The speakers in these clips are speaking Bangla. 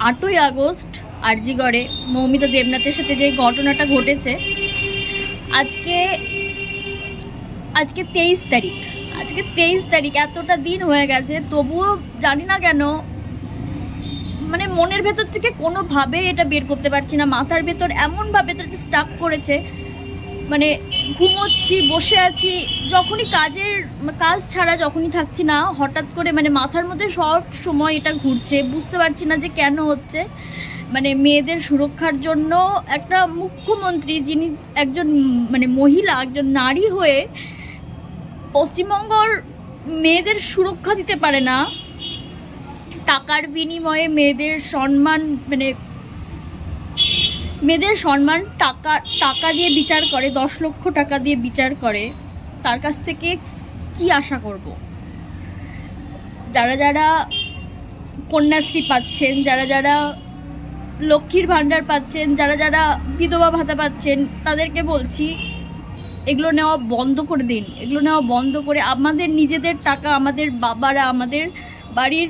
8ই আগস্ট আরজিগড়ে মৌমিতা দেবনাথের সাথে যে ঘটনাটা ঘটেছে, আজকে 23 তারিখ, এতটা দিন হয়ে গেছে, তবুও জানি না কেন মানে মনের ভেতর থেকে কোনোভাবে এটা বের করতে পারছি না। মাথার ভেতর এমনভাবে এটা স্টাক করেছে, মানে ঘুমোচ্ছি, বসে আছি, যখনই কাজ ছাড়া যখনই থাকছি না, হঠাৎ করে মানে মাথার মধ্যে সব সময় এটা ঘুরছে, বুঝতে পারছি না যে কেন হচ্ছে। মানে মেয়েদের সুরক্ষার জন্য একটা মুখ্যমন্ত্রী, যিনি একজন মানে মহিলা, একজন নারী হয়ে পশ্চিমবঙ্গর মেয়েদের সুরক্ষা দিতে পারে না, টাকার বিনিময়ে মেয়েদের সম্মান, মানে মেয়েদের সম্মান টাকা দিয়ে বিচার করে, 10 লক্ষ টাকা দিয়ে বিচার করে, তার কাছ থেকে কি আশা করব? যারা যারা কন্যাশ্রী পাচ্ছেন, যারা যারা লক্ষ্মীর ভাণ্ডার পাচ্ছেন, যারা যারা বিধবা ভাতা পাচ্ছেন, তাদেরকে বলছি এগুলো নেওয়া বন্ধ করে দিন। এগুলো নেওয়া বন্ধ করে আমাদের নিজেদের টাকা, আমাদের বাবারা, আমাদের বাড়ির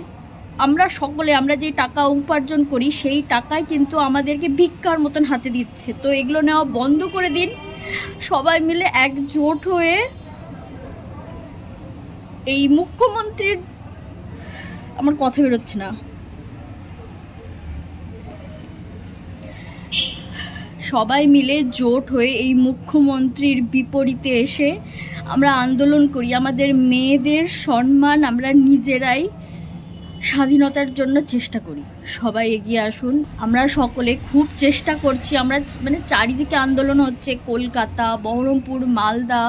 আমরা সকলে, আমরা যে টাকা উপার্জন করি সেই টাকাই কিন্তু আমাদেরকে ভিক্ষার মতন হাতে দিচ্ছে। তো এগুলো নেওয়া বন্ধ করে দিন, সবাই মিলে একজোট হয়ে এই মুখ্যমন্ত্রীর, আমার কথা বেরোচ্ছে না, সবাই মিলে জোট হয়ে এই মুখ্যমন্ত্রীর বিপরীতে এসে আমরা আন্দোলন করি। আমাদের মেয়েদের সম্মান আমরা নিজেরাই স্বাধীনতার জন্য চেষ্টা করি। সবাই এগিয়ে আসুন, আমরা সকলে খুব চেষ্টা করছি। আমরা মানে চারিদিকে আন্দোলন হচ্ছে, কলকাতা, বহরমপুর, মালদা,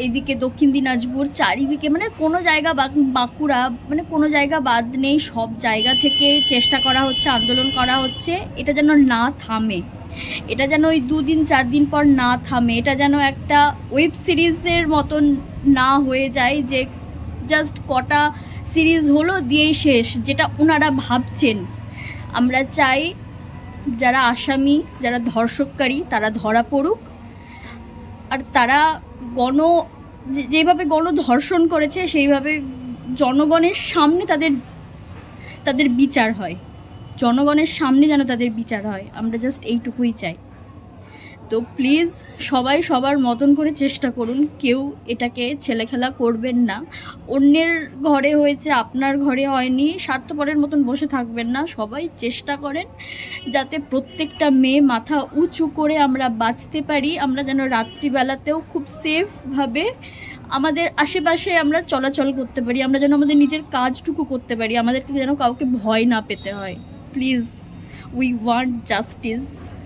এইদিকে দক্ষিণ দিনাজপুর, চারিদিকে মানে কোনো জায়গা, বাঁকুড়া, মানে কোনো জায়গা বাদ নেই, সব জায়গা থেকে চেষ্টা করা হচ্ছে, আন্দোলন করা হচ্ছে। এটা যেন না থামে, এটা যেন ওই 2 দিন 4 দিন পর না থামে, এটা যেন একটা ওয়েব সিরিজের মতন না হয়ে যায় যে জাস্ট কটা সিরিজ হলো দিয়েই শেষ, যেটা ওনারা ভাবছেন। আমরা চাই যারা আসামি, যারা ধর্ষককারী, তারা ধরা পড়ুক, আর তারা যেভাবে গণধর্ষণ করেছে সেইভাবে জনগণের সামনে তাদের বিচার হয়, জনগণের সামনে যেন তাদের বিচার হয়। আমরা জাস্ট এইটুকুই চাই। তো প্লিজ সবাই সবার মতন করে চেষ্টা করুন, কেউ এটাকে ছেলেখেলা করবেন না। অন্যের ঘরে হয়েছে, আপনার ঘরে হয়নি, স্বার্থপরের মতন বসে থাকবেন না। সবাই চেষ্টা করেন যাতে প্রত্যেকটা মেয়ে মাথা উঁচু করে আমরা বাঁচতে পারি, আমরা যেন রাত্রিবেলাতেও খুব সেফভাবে আমাদের আশেপাশে আমরা চলাচল করতে পারি, আমরা যেন আমাদের নিজের কাজটুকু করতে পারি, আমাদেরকে যেন কাউকে ভয় না পেতে হয়। Please, we want justice.